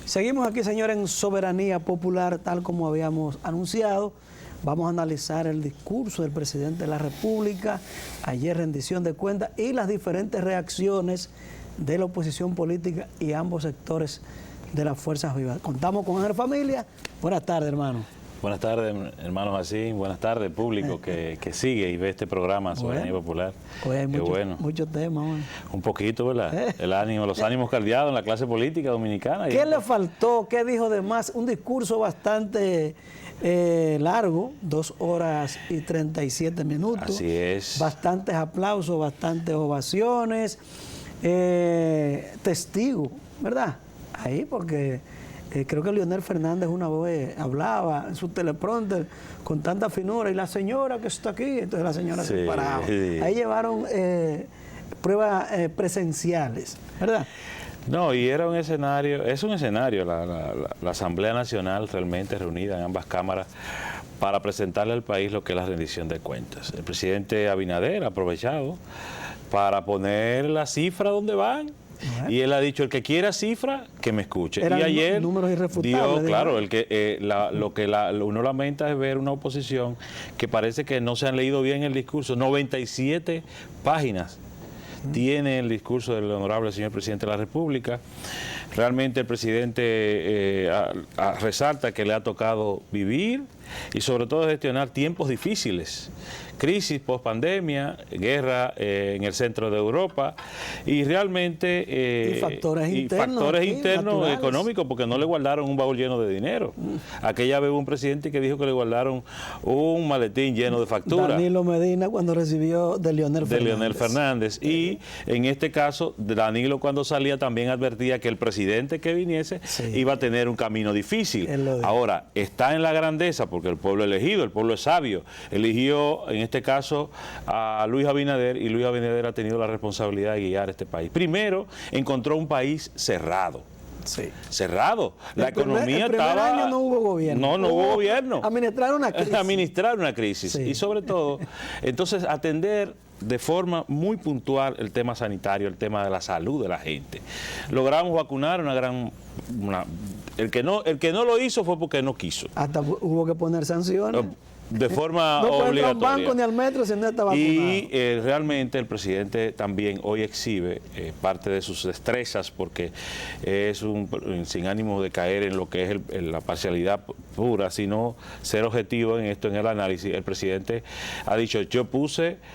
Seguimos aquí, señores, en Soberanía Popular, tal como habíamos anunciado. Vamos a analizar el discurso del presidente de la República, ayer rendición de cuentas y las diferentes reacciones de la oposición política y ambos sectores de las fuerzas vivas. Contamos con Ángel Familia. Buenas tardes, hermano. Buenas tardes, hermanos así. Buenas tardes, público que sigue y ve este programa Soberanía Popular. Hoy hay muchos temas. Hoy. Un poquito, ¿verdad? El ánimo, los ánimos caldeados en la clase política dominicana. ¿Qué le faltó? ¿Qué dijo de más? Un discurso bastante largo, 2 horas y 37 minutos. Así es. Bastantes aplausos, bastantes ovaciones. Testigo, ¿verdad? Ahí porque... creo que Leonel Fernández una vez hablaba en su teleprompter con tanta finura, y la señora que está aquí, entonces la señora se paraba. Sí. Ahí llevaron pruebas presenciales, ¿verdad? No, y era un escenario, es un escenario, la Asamblea Nacional realmente reunida en ambas cámaras para presentarle al país lo que es la rendición de cuentas. El presidente Abinader ha aprovechado para poner la cifra donde van. Y él ha dicho, el que quiera cifra, que me escuche. Eran y ayer números irrefutables, dio, claro, lo que uno lamenta es ver una oposición que parece que no se han leído bien el discurso. 97 páginas tiene el discurso del honorable señor presidente de la República. Realmente el presidente resalta que le ha tocado vivir y sobre todo gestionar tiempos difíciles, crisis post-pandemia, guerra en el centro de Europa y realmente y factores internos económicos, porque no le guardaron un baúl lleno de dinero. Aquella vez hubo un presidente que dijo que le guardaron un maletín lleno de facturas. Danilo Medina cuando recibió de Leonel Fernández. Y en este caso, Danilo cuando salía también advertía que el presidente que viniese iba a tener un camino difícil. Ahora, está en la grandeza porque el pueblo elegido, el pueblo es sabio, eligió en este caso a Luis Abinader, y Luis Abinader ha tenido la responsabilidad de guiar este país. Primero, encontró un país cerrado. Sí. Cerrado. La economía estaba... El primer año no hubo gobierno. No hubo gobierno. Administrar una crisis. Administrar una crisis. Sí. Y sobre todo, entonces atender de forma muy puntual el tema sanitario, el tema de la salud de la gente. Logramos vacunar el que no lo hizo fue porque no quiso. Hasta hubo que poner sanciones. De forma no obligatoria. No puede banco ni al metro si no está vacunado. Y realmente el presidente también hoy exhibe parte de sus destrezas, porque es sin ánimo de caer en lo que es la parcialidad pura, sino ser objetivo en esto, en el análisis. El presidente ha dicho, yo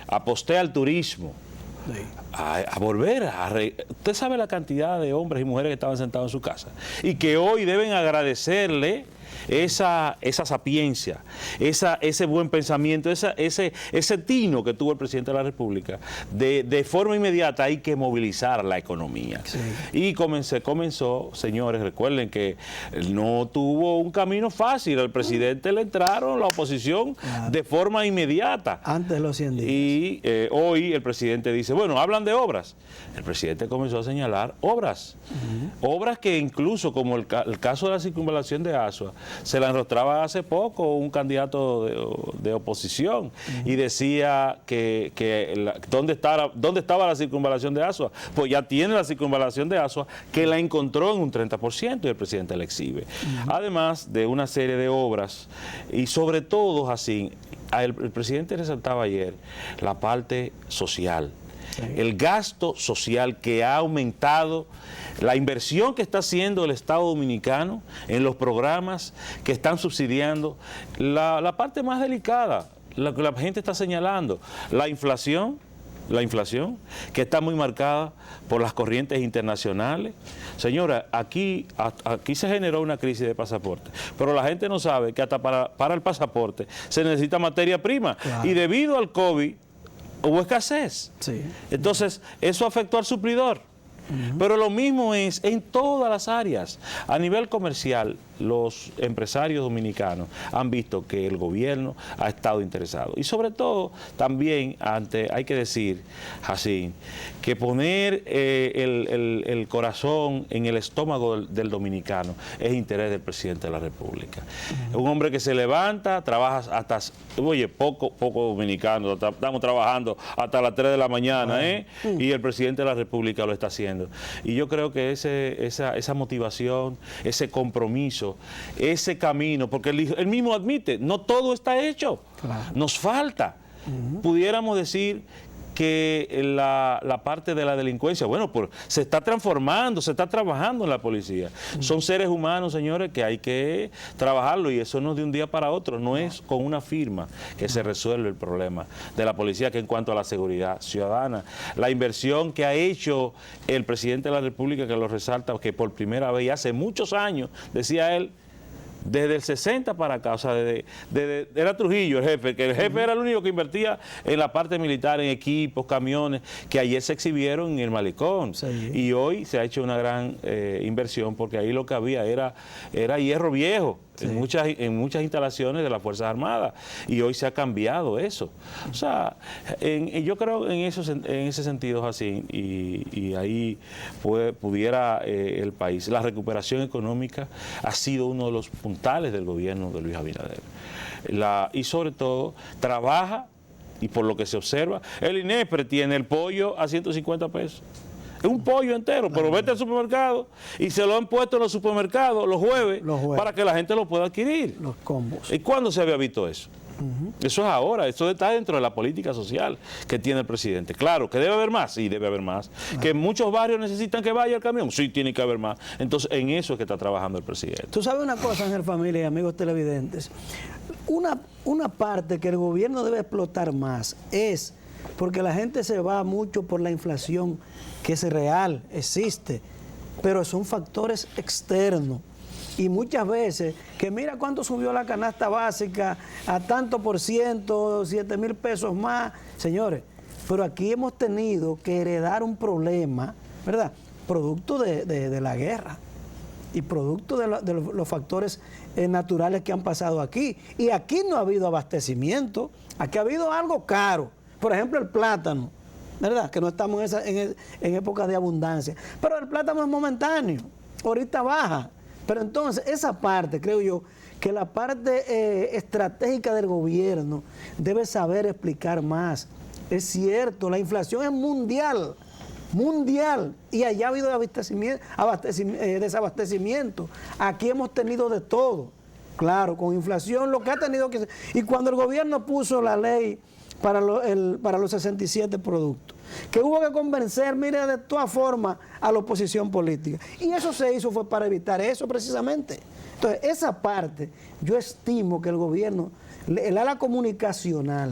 aposté al turismo. Sí. A volver usted sabe la cantidad de hombres y mujeres que estaban sentados en su casa y que hoy deben agradecerle esa sapiencia, ese buen pensamiento, ese tino que tuvo el presidente de la República. De forma inmediata hay que movilizar la economía. Sí. Y comenzó, señores, recuerden que no tuvo un camino fácil. Al presidente le entraron la oposición de forma inmediata. Antes de los 100 días. Y hoy el presidente dice, bueno, hablan de obras. El presidente comenzó a señalar obras. Obras que incluso, como el caso de la circunvalación de Asua, se la enrostraba hace poco un candidato de oposición y decía ¿dónde estaba la circunvalación de Asua? Pues ya tiene la circunvalación de Asua, que la encontró en un 30% y el presidente la exhibe. Además de una serie de obras y sobre todo así, el presidente resaltaba ayer la parte social. Sí. El gasto social que ha aumentado, la inversión que está haciendo el Estado Dominicano en los programas que están subsidiando, la parte más delicada, la que la gente está señalando, la inflación, que está muy marcada por las corrientes internacionales. Señora, aquí se generó una crisis de pasaporte, pero la gente no sabe que hasta para el pasaporte se necesita materia prima. Claro. Y debido al COVID hubo escasez. Sí. Entonces, eso afectó al suplidor. Pero lo mismo es en todas las áreas. A nivel comercial, los empresarios dominicanos han visto que el gobierno ha estado interesado. Y sobre todo, también, hay que decir, Jacín, que poner el corazón en el estómago del dominicano es interés del presidente de la República. Un hombre que se levanta, trabaja hasta, poco dominicanos, estamos trabajando hasta las 3 de la mañana, y el presidente de la República lo está haciendo. haciendo. Y yo creo que esa motivación, ese compromiso, ese camino, porque él mismo admite, no todo está hecho, claro, nos falta. Pudiéramos decir que la parte de la delincuencia, bueno, pues se está transformando, se está trabajando en la policía. Son seres humanos, señores, que hay que trabajarlo, y eso no es de un día para otro, no es con una firma que se resuelve el problema de la policía, que en cuanto a la seguridad ciudadana, la inversión que ha hecho el presidente de la República, que lo resalta, que por primera vez, y hace muchos años, decía él, desde el 60 para acá, o sea, era Trujillo el jefe, que el jefe era el único que invertía en la parte militar, en equipos, camiones, que ayer se exhibieron en el Malecón. Sí. Y hoy se ha hecho una gran inversión, porque ahí lo que había era hierro viejo. Sí. En muchas instalaciones de las Fuerzas Armadas, y hoy se ha cambiado eso. O sea, yo creo en ese sentido es así, y ahí pudiera el país. La recuperación económica ha sido uno de los puntales del gobierno de Luis Abinader. Y sobre todo, trabaja, y por lo que se observa, el INEPRE tiene el pollo a 150 pesos. Es un pollo entero, pero vete al supermercado y se lo han puesto en los supermercados los jueves para que la gente lo pueda adquirir. Los combos. ¿Y cuándo se había visto eso? Eso es ahora, eso está dentro de la política social que tiene el presidente. Claro, que debe haber más, sí, debe haber más. Que muchos barrios necesitan que vaya el camión, sí, tiene que haber más. Entonces, en eso es que está trabajando el presidente. Tú sabes una cosa, Ángel Familia y amigos televidentes, una parte que el gobierno debe explotar más es porque la gente se va mucho por la inflación, que es real, existe, pero son factores externos. Y muchas veces, que mira cuánto subió la canasta básica, a tanto por ciento, 7,000 pesos más. Señores, pero aquí hemos tenido que heredar un problema, ¿verdad? Producto de la guerra y producto de los factores naturales que han pasado aquí. Y aquí no ha habido abastecimiento, aquí ha habido algo caro. Por ejemplo, el plátano, ¿verdad? Que no estamos en época de abundancia. Pero el plátano es momentáneo, ahorita baja. Pero entonces, esa parte, creo yo, que la parte estratégica del gobierno debe saber explicar más. Es cierto, la inflación es mundial, y allá ha habido desabastecimiento. Aquí hemos tenido de todo. Claro, con inflación lo que ha tenido que ser. Y cuando el gobierno puso la ley para los 67 productos, que hubo que convencer, mire, de todas formas, a la oposición política. Y eso se hizo fue para evitar eso precisamente. Entonces, esa parte, yo estimo que el gobierno, el ala comunicacional,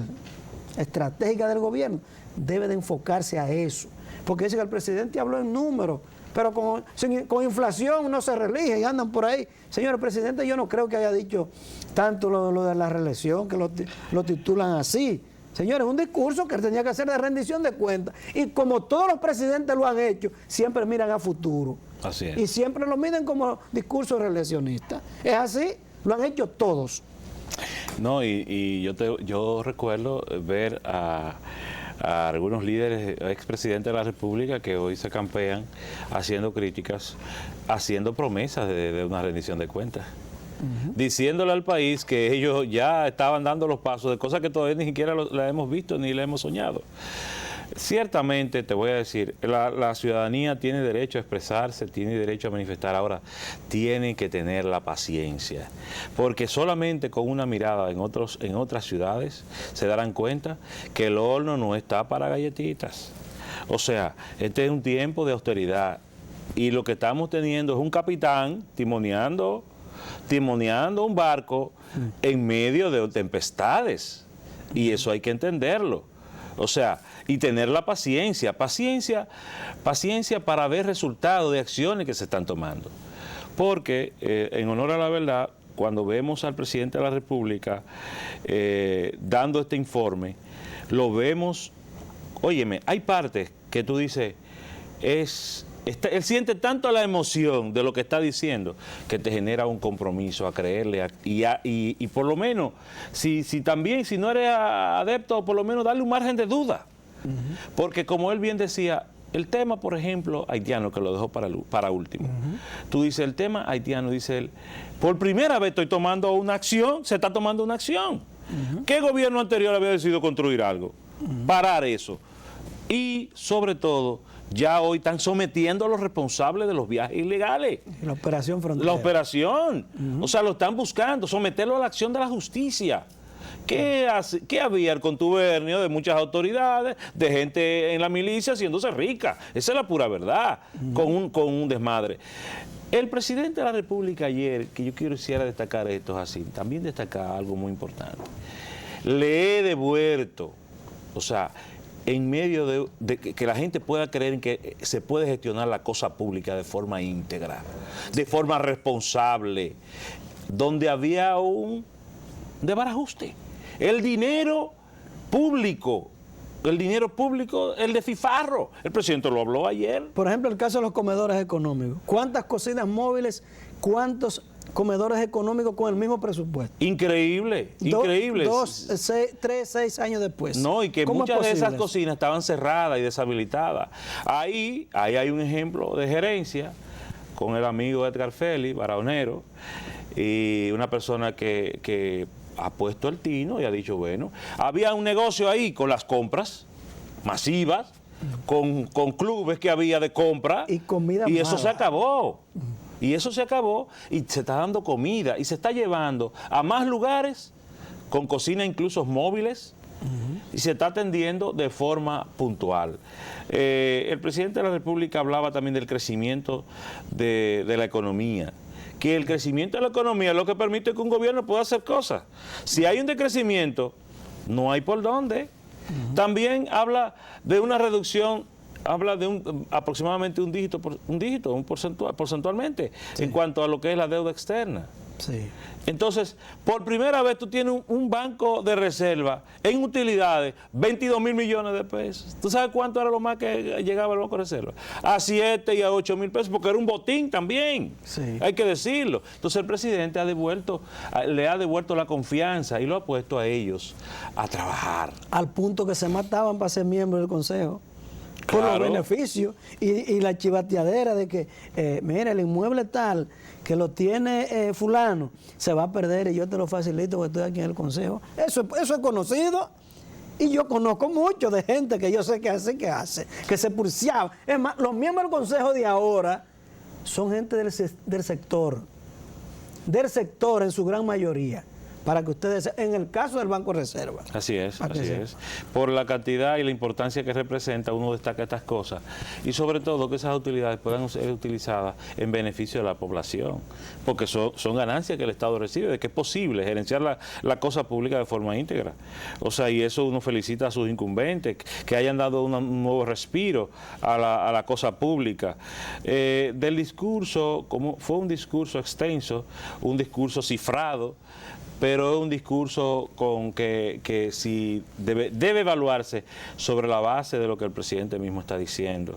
estratégica del gobierno, debe de enfocarse a eso. Porque dice que el presidente habló en números, pero con inflación no se reelige y andan por ahí. Señor el presidente, yo no creo que haya dicho tanto lo de la reelección, que lo titulan así. Señores, un discurso que tenía que hacer de rendición de cuentas. Y como todos los presidentes lo han hecho, siempre miran a futuro. Así es. Y siempre lo miden como discurso reeleccionista. Es así, lo han hecho todos. No, y yo recuerdo ver a algunos líderes, expresidentes de la República, que hoy se campean haciendo críticas, haciendo promesas de una rendición de cuentas. Diciéndole al país que ellos ya estaban dando los pasos de cosas que todavía ni siquiera la hemos visto ni la hemos soñado. Ciertamente, te voy a decir, la ciudadanía tiene derecho a expresarse, tiene derecho a manifestar. Ahora, tiene que tener la paciencia, porque solamente con una mirada en otras ciudades se darán cuenta que el horno no está para galletitas. O sea, este es un tiempo de austeridad, y lo que estamos teniendo es un capitán timoneando un barco en medio de tempestades, y eso hay que entenderlo. O sea, y tener la paciencia para ver resultados de acciones que se están tomando. Porque, en honor a la verdad, cuando vemos al presidente de la República dando este informe, lo vemos, óyeme, hay partes que tú dices, él siente tanto la emoción de lo que está diciendo que te genera un compromiso a creerle y por lo menos, si no eres adepto, por lo menos darle un margen de duda. Porque como él bien decía, el tema, por ejemplo, haitiano, que lo dejó para último. Tú dices, el tema haitiano, dice él, por primera vez estoy tomando una acción, se está tomando una acción. ¿Qué gobierno anterior había decidido construir algo? Parar eso. Y sobre todo, Ya hoy están sometiendo a los responsables de los viajes ilegales. La operación frontera. La operación. O sea, lo están buscando, someterlo a la acción de la justicia. ¿Qué había el contubernio de muchas autoridades, de gente en la milicia haciéndose rica? Esa es la pura verdad, con un desmadre. El presidente de la República ayer, que yo quisiera destacar esto así, también destacar algo muy importante. Le he devuelto, o sea, en medio de que la gente pueda creer en que se puede gestionar la cosa pública de forma íntegra, de forma responsable, donde había un desbarajuste. El dinero público, el despilfarro, el presidente lo habló ayer. Por ejemplo, el caso de los comedores económicos. ¿Cuántas cocinas móviles, cuántos comedores económicos con el mismo presupuesto? Increíble, increíble. 3, 6 años después. No, y que muchas de esas cocinas estaban cerradas y deshabilitadas. Ahí hay un ejemplo de gerencia con el amigo Edgar Félix, Barahonero, y una persona que ha puesto el tino y ha dicho, bueno, había un negocio ahí con las compras masivas, con clubes que había de compra, y comida y eso mala. se acabó. Y eso se acabó y se está dando comida y se está llevando a más lugares con cocina incluso móviles y se está atendiendo de forma puntual. El presidente de la República hablaba también del crecimiento de la economía, que el crecimiento de la economía es lo que permite que un gobierno pueda hacer cosas. Si hay un decrecimiento, no hay por dónde. También habla de una reducción, habla de aproximadamente un dígito porcentualmente, sí, en cuanto a lo que es la deuda externa. Sí. Entonces, por primera vez tú tienes un banco de reserva en utilidades, 22.000 millones de pesos. ¿Tú sabes cuánto era lo más que llegaba el banco de reserva? A 7 y a 8.000 pesos, porque era un botín también, sí, hay que decirlo. Entonces el presidente le ha devuelto la confianza y lo ha puesto a ellos a trabajar. Al punto que se mataban para ser miembros del Consejo. Por Claro. los beneficios y la chivateadera de que, mira, el inmueble tal que lo tiene fulano, se va a perder y yo te lo facilito porque estoy aquí en el Consejo. Eso es conocido y yo conozco mucho de gente que yo sé que se pulseaba. Es más, los miembros del Consejo de ahora son gente del sector en su gran mayoría. Para que ustedes, en el caso del Banco de Reserva. Así es, así es. Por la cantidad y la importancia que representa, uno destaca estas cosas. Y sobre todo que esas utilidades puedan ser utilizadas en beneficio de la población. Porque son ganancias que el Estado recibe, de que es posible gerenciar la cosa pública de forma íntegra. O sea, y eso uno felicita a sus incumbentes, que hayan dado un nuevo respiro a la cosa pública. Del discurso, como fue un discurso extenso, un discurso cifrado, pero es un discurso con que sí debe evaluarse sobre la base de lo que el presidente mismo está diciendo.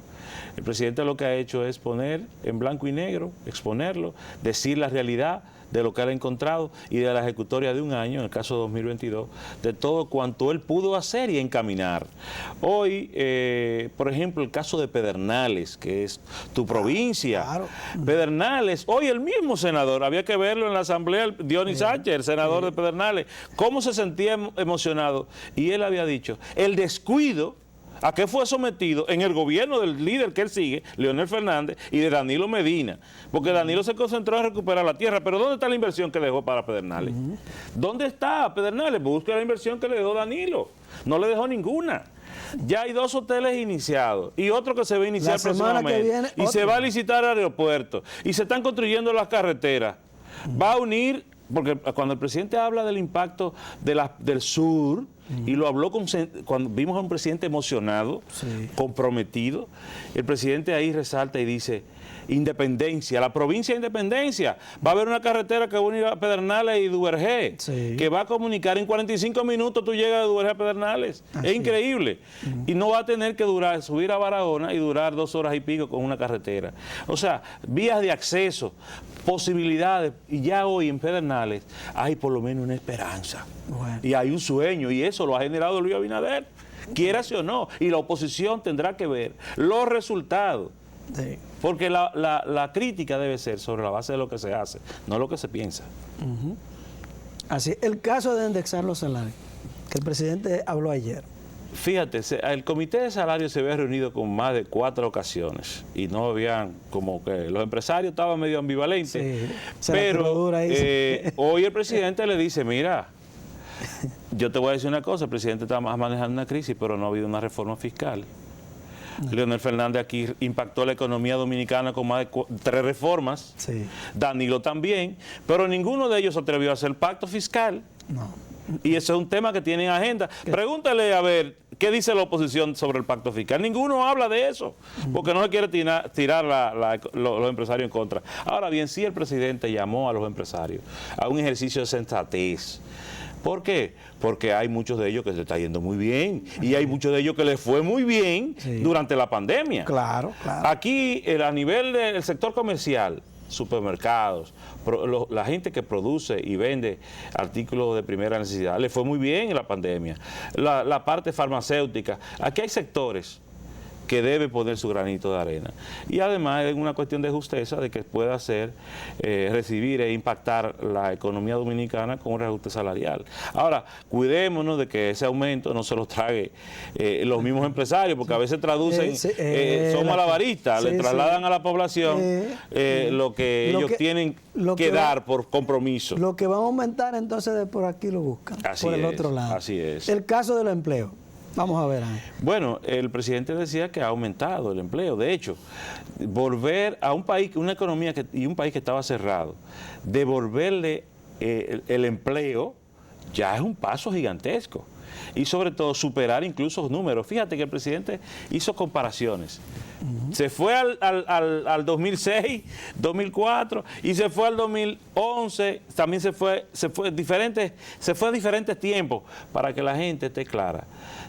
El presidente lo que ha hecho es poner en blanco y negro, exponerlo, decir la realidad de lo que él ha encontrado y de la ejecutoria de un año, en el caso de 2022, de todo cuanto él pudo hacer y encaminar. Hoy, por ejemplo, el caso de Pedernales, que es tu provincia. Claro. Pedernales, hoy el mismo senador, había que verlo en la asamblea, Dionis Sánchez, el senador de Pedernales, cómo se sentía emocionado. Y él había dicho, el descuido a qué fue sometido en el gobierno del líder que él sigue, Leonel Fernández, y de Danilo Medina, porque Danilo se concentró en recuperar la tierra, pero ¿dónde está la inversión que dejó para Pedernales? ¿Dónde está Pedernales? Busca la inversión que le dejó Danilo, no le dejó ninguna. Ya hay 2 hoteles iniciados y otro que se va a iniciar próximamente, y se va a licitar el aeropuerto, y se están construyendo las carreteras. Va a unir, porque cuando el presidente habla del impacto del sur, y lo habló cuando vimos a un presidente emocionado, sí, comprometido, el presidente ahí resalta y dice, Independencia, la provincia de Independencia, va a haber una carretera que va a unir a Pedernales y Duvergé, sí, que va a comunicar en 45 minutos tú llegas de Duvergé a Pedernales. Así es increíble. Y no va a tener que subir a Barahona y durar 2 horas y pico con una carretera. O sea, vías de acceso, posibilidades, y ya hoy en Pedernales hay por lo menos una esperanza. Bueno. Y hay un sueño, y eso lo ha generado Luis Abinader, quieras o no, y la oposición tendrá que ver los resultados. Sí. Porque la crítica debe ser sobre la base de lo que se hace, no lo que se piensa. Así, el caso de indexar los salarios, que el presidente habló ayer. Fíjate, el comité de salario se había reunido con más de 4 ocasiones y no habían, como que los empresarios estaban medio ambivalentes, sí, pero hoy el presidente le dice, mira, yo te voy a decir una cosa, el presidente está manejando una crisis, pero no ha habido una reforma fiscal. Leonel Fernández aquí impactó la economía dominicana con más de 3 reformas, Sí. Danilo también, pero ninguno de ellos se atrevió a hacer pacto fiscal. No. Y ese es un tema que tiene en agenda. Pregúntale a ver qué dice la oposición sobre el pacto fiscal. Ninguno habla de eso, porque no se quiere tirar los empresarios en contra. Ahora bien, sí el presidente llamó a los empresarios a un ejercicio de sensatez. ¿Por qué? Porque hay muchos de ellos que se está yendo muy bien y hay muchos de ellos que les fue muy bien durante la pandemia. Claro, claro. Aquí, a nivel del sector comercial, supermercados, la gente que produce y vende artículos de primera necesidad, le fue muy bien en la pandemia. La parte farmacéutica, aquí hay sectores que debe poner su granito de arena. Y además es una cuestión de justeza de que pueda hacer, recibir e impactar la economía dominicana con un reajuste salarial. Ahora, cuidémonos de que ese aumento no se lo trague los mismos empresarios, porque a veces traducen, son malabaristas, le trasladan a la población lo que ellos tienen que dar por compromiso. Lo que va a aumentar entonces de por aquí lo buscan, por el otro lado. Así es. El caso del empleo. Vamos a ver. Bueno, el presidente decía que ha aumentado el empleo. De hecho, volver a un país, una economía y un país que estaba cerrado, devolverle el empleo ya es un paso gigantesco. Y sobre todo superar incluso los números. Fíjate que el presidente hizo comparaciones. Se fue al 2006, 2004 y se fue al 2011, también se fue a diferentes tiempos para que la gente esté clara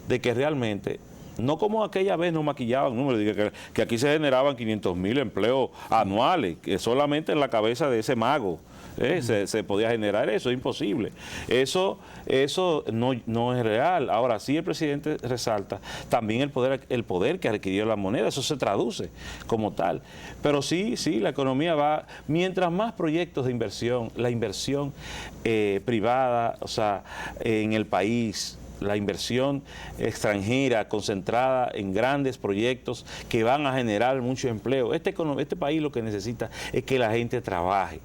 de que realmente, no como aquella vez nos maquillaban números, que aquí se generaban 500.000 empleos anuales, que solamente en la cabeza de ese mago se podía generar eso, es imposible. Eso no es real. Ahora sí el presidente resalta también el poder que adquirió la moneda, eso se traduce como tal. Pero sí, la economía va, mientras más proyectos de inversión, la inversión privada, o sea, en el país, la inversión extranjera concentrada en grandes proyectos que van a generar mucho empleo. Este país lo que necesita es que la gente trabaje.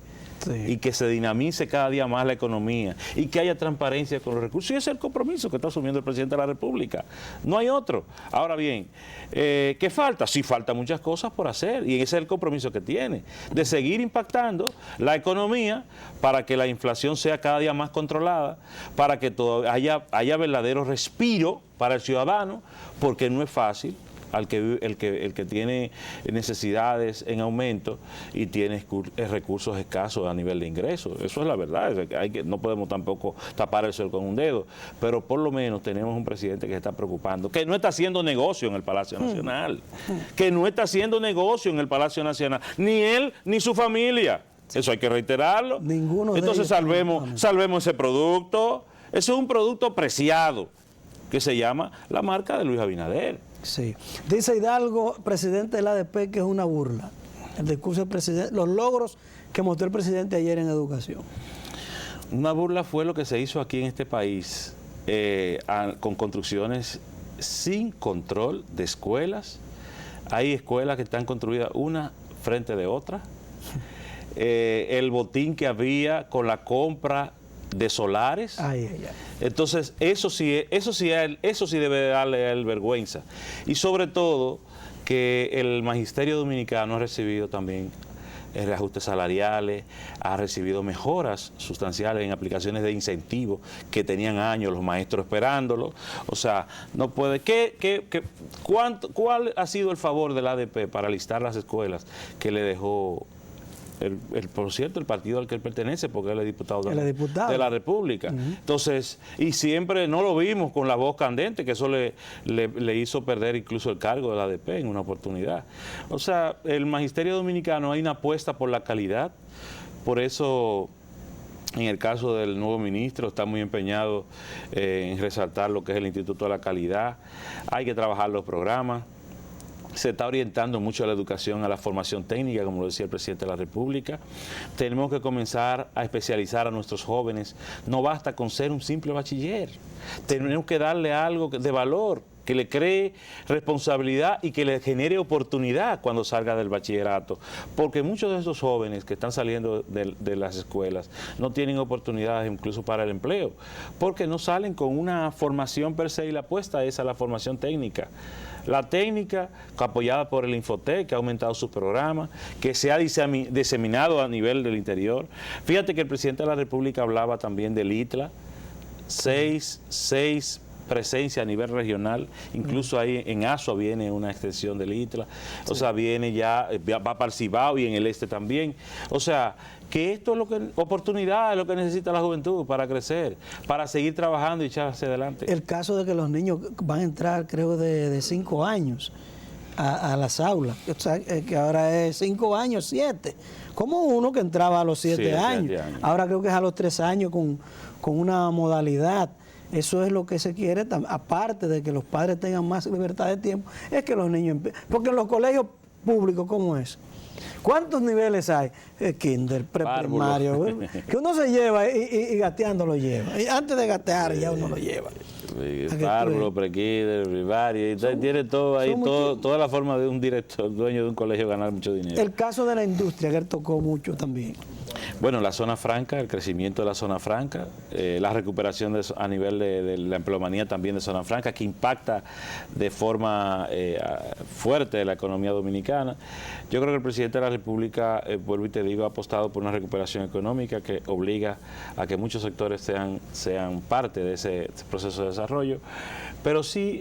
Sí. Y que se dinamice cada día más la economía y que haya transparencia con los recursos. Y ese es el compromiso que está asumiendo el presidente de la República. No hay otro. Ahora bien, ¿qué falta? Sí, falta muchas cosas por hacer y ese es el compromiso que tiene, de seguir impactando la economía para que la inflación sea cada día más controlada, para que haya verdadero respiro para el ciudadano, porque no es fácil. El que tiene necesidades en aumento y tiene recursos escasos a nivel de ingresos. Eso es la verdad. No podemos tampoco tapar el sol con un dedo, pero por lo menos tenemos un presidente que se está preocupando, que no está haciendo negocio en el Palacio Nacional, ni él ni su familia. Eso hay que reiterarlo. Entonces salvemos ese producto. Ese es un producto preciado que se llama la marca de Luis Abinader. Sí. Dice Hidalgo, presidente del ADP, que es una burla. El discurso del presidente, los logros que mostró el presidente ayer en educación. Una burla fue lo que se hizo aquí en este país con construcciones sin control de escuelas. Hay escuelas que están construidas una frente de otra. El botín que había con la compra de solares. Entonces eso sí debe darle a él vergüenza. Y sobre todo que el magisterio dominicano ha recibido también reajustes salariales, ha recibido mejoras sustanciales en aplicaciones de incentivos que tenían años los maestros esperándolo. O sea, no puede. ¿Cuál ha sido el favor del ADP para listar las escuelas que le dejó por cierto, el partido al que él pertenece, porque él es diputado de la República? Entonces, y siempre no lo vimos con la voz candente, que eso le hizo perder incluso el cargo del ADP en una oportunidad. O sea, el magisterio dominicano, hay una apuesta por la calidad, por eso en el caso del nuevo ministro está muy empeñado en resaltar lo que es el Instituto de la Calidad. Hay que trabajar los programas. Se está orientando mucho a la educación, a la formación técnica, como lo decía el presidente de la República. Tenemos que comenzar a especializar a nuestros jóvenes. No basta con ser un simple bachiller. Tenemos que darle algo de valor. que le cree responsabilidad y que le genere oportunidad cuando salga del bachillerato, porque muchos de esos jóvenes que están saliendo de las escuelas no tienen oportunidades incluso para el empleo, porque no salen con una formación per se, y la apuesta es a la formación técnica. La técnica, apoyada por el Infotec, que ha aumentado sus programas, que se ha diseminado a nivel del interior. Fíjate que el presidente de la República hablaba también del ITLA, seis presencia a nivel regional, incluso ahí en Asua viene una extensión del ITLA, o sea, viene ya, va para el Cibao y en el este también, o sea, que esto es oportunidad es lo que necesita la juventud para crecer, para seguir trabajando y echarse adelante. El caso de que los niños van a entrar, creo, de 5 años a las aulas, o sea, que ahora es 5 años, 7, como uno que entraba a los 7 años, ahora creo que es a los 3 años con una modalidad. Eso es lo que se quiere, aparte de que los padres tengan más libertad de tiempo, es que los niños porque en los colegios públicos, ¿cómo es? ¿Cuántos niveles hay? Kinder, preprimario, que uno se lleva y gateando lo lleva. Y antes de gatear ya uno lo lleva. Párvulo, prekinder, primario, tiene todo ahí, toda la forma de un director, dueño de un colegio ganar mucho dinero. El caso de la industria, que él tocó mucho también. Bueno, la zona franca, el crecimiento de la zona franca, la recuperación a nivel de la empleomanía también de zona franca, que impacta de forma fuerte la economía dominicana. Yo creo que el presidente de la República, vuelvo y te digo, ha apostado por una recuperación económica que obliga a que muchos sectores sean parte de ese proceso de desarrollo, pero sí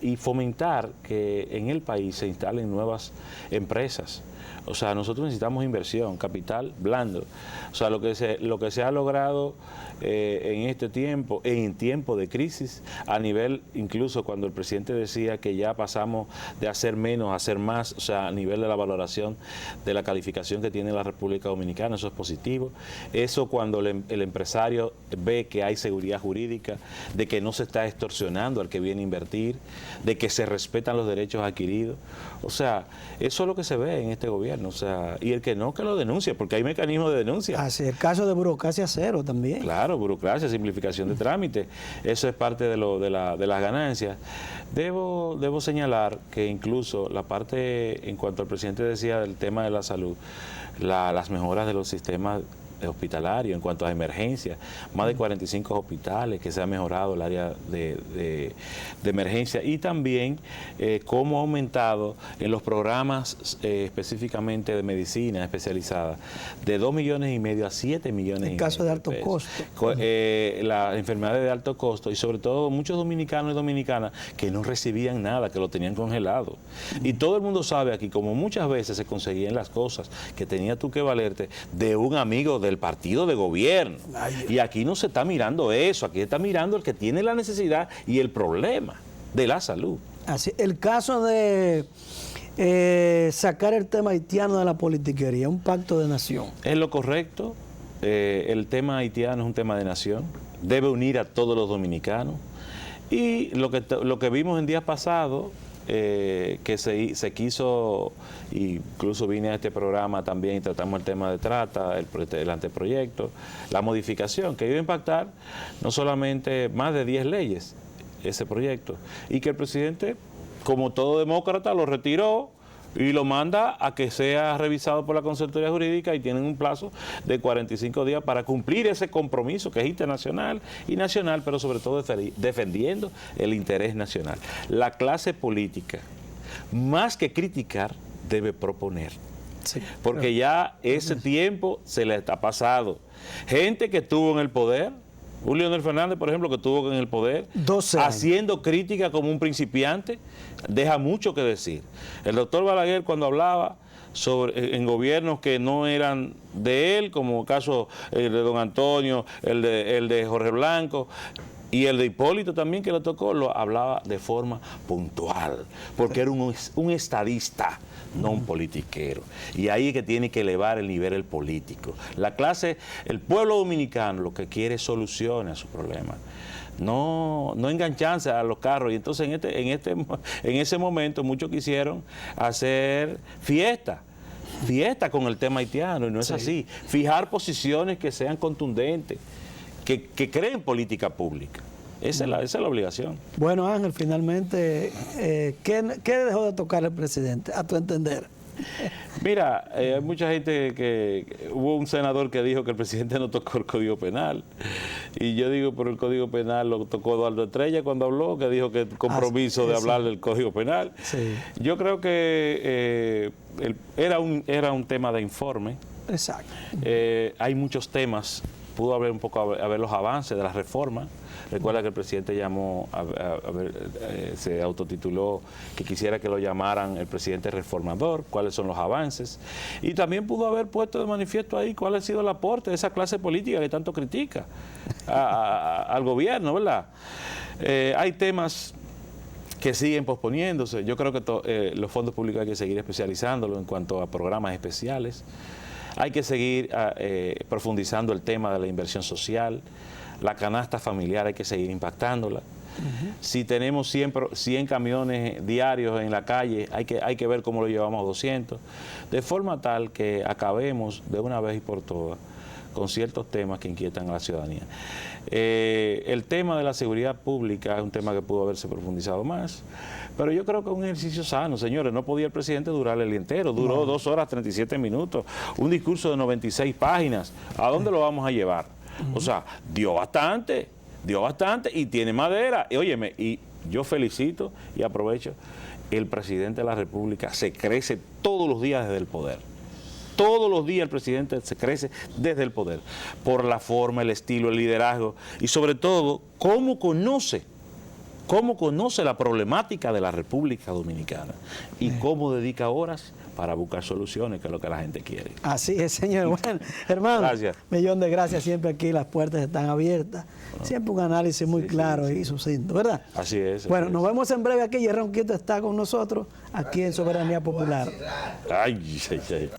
y fomentar que en el país se instalen nuevas empresas. O sea, nosotros necesitamos inversión, capital blando. O sea, lo que se ha logrado en este tiempo, en tiempo de crisis, a nivel, incluso cuando el presidente decía que ya pasamos de hacer menos a hacer más, o sea, a nivel de la valoración de la calificación que tiene la República Dominicana, eso es positivo. Eso cuando el empresario ve que hay seguridad jurídica, de que no se está extorsionando al que viene a invertir, de que se respetan los derechos adquiridos. O sea, eso es lo que se ve en este gobierno. O sea, y el que no, que lo denuncie, porque hay mecanismos de denuncia. Así, el caso de burocracia cero también. Claro, burocracia, simplificación de trámite, eso es parte de las ganancias. Debo señalar que incluso la parte, en cuanto al presidente decía del tema de la salud, las mejoras de los sistemas hospitalario en cuanto a emergencias, más de 45 hospitales que se ha mejorado el área de emergencia, y también cómo ha aumentado en los programas específicamente de medicina especializada de 2,5 millones a 7 millones. En caso de alto costo. Las enfermedades de alto costo, y sobre todo muchos dominicanos y dominicanas que no recibían nada, que lo tenían congelado. Y todo el mundo sabe aquí, como muchas veces se conseguían las cosas que tenías tú que valerte de un amigo del partido de gobierno. Y aquí no se está mirando eso, aquí se está mirando el que tiene la necesidad y el problema de la salud. Así, el caso de sacar el tema haitiano de la politiquería, un pacto de nación. Es lo correcto, el tema haitiano es un tema de nación, debe unir a todos los dominicanos, y lo que vimos en días pasados, que se quiso, incluso vine a este programa también y tratamos el tema de trata, el anteproyecto, la modificación, que iba a impactar no solamente más de 10 leyes, ese proyecto, y que el presidente, como todo demócrata, lo retiró y lo manda a que sea revisado por la Consultoría Jurídica, y tienen un plazo de 45 días para cumplir ese compromiso que es internacional y nacional, pero sobre todo defendiendo el interés nacional. La clase política, más que criticar, debe proponer. Sí, porque ya ese tiempo se le está pasado. Gente que estuvo en el poder, Julio Leonel Fernández, por ejemplo, que estuvo en el poder, haciendo crítica como un principiante, deja mucho que decir. El doctor Balaguer, cuando hablaba en gobiernos que no eran de él, como el caso de don Antonio, el de Jorge Blanco, y el de Hipólito también, que le tocó, lo hablaba de forma puntual, porque era un estadista, no un politiquero. Y ahí es que tiene que elevar el nivel el político. La clase, el pueblo dominicano, lo que quiere es soluciones a sus problemas. No engancharse a los carros. Y entonces en ese momento muchos quisieron hacer fiesta con el tema haitiano, y no es así. Fijar posiciones que sean contundentes, que creen política pública. Esa es la obligación. Bueno, Ángel, finalmente, ¿qué dejó de tocar el presidente, a tu entender? Mira, hay mucha gente hubo un senador que dijo que el presidente no tocó el Código Penal, y yo digo, pero el Código Penal lo tocó Eduardo Estrella cuando habló, que dijo que el compromiso de hablar del Código Penal. Sí. Yo creo que era un tema de informe. Exacto. Hay muchos temas, pudo haber un poco haber los avances de la reforma. Recuerda que el presidente llamó, se autotituló que quisiera que lo llamaran el presidente reformador, cuáles son los avances. Y también pudo haber puesto de manifiesto ahí cuál ha sido el aporte de esa clase política que tanto critica al gobierno, ¿verdad? Hay temas que siguen posponiéndose. Yo creo que los fondos públicos hay que seguir especializándolos en cuanto a programas especiales. Hay que seguir profundizando el tema de la inversión social. La canasta familiar hay que seguir impactándola. Si tenemos 100 camiones diarios en la calle, hay que ver cómo lo llevamos a 200, de forma tal que acabemos de una vez y por todas con ciertos temas que inquietan a la ciudadanía. El tema de la seguridad pública es un tema que pudo haberse profundizado más, pero yo creo que es un ejercicio sano, señores. No podía el presidente durar el día entero, duró 2 horas 37 minutos, un discurso de 96 páginas. ¿A dónde lo vamos a llevar? O sea, dio bastante y tiene madera. Y óyeme, y yo felicito y aprovecho, el presidente de la República se crece todos los días desde el poder. Todos los días el presidente se crece desde el poder, por la forma, el estilo, el liderazgo y sobre todo, cómo conoce la problemática de la República Dominicana y cómo dedica horas para buscar soluciones, que es lo que la gente quiere. Así es, señor. Bueno, hermano, gracias. Millón de gracias. Siempre aquí las puertas están abiertas. Siempre un análisis muy claro y sucinto, ¿verdad? Así es. Bueno, nos vemos en breve aquí. Yerron Quito está con nosotros, aquí en Soberanía Popular. Ay, ay, ay.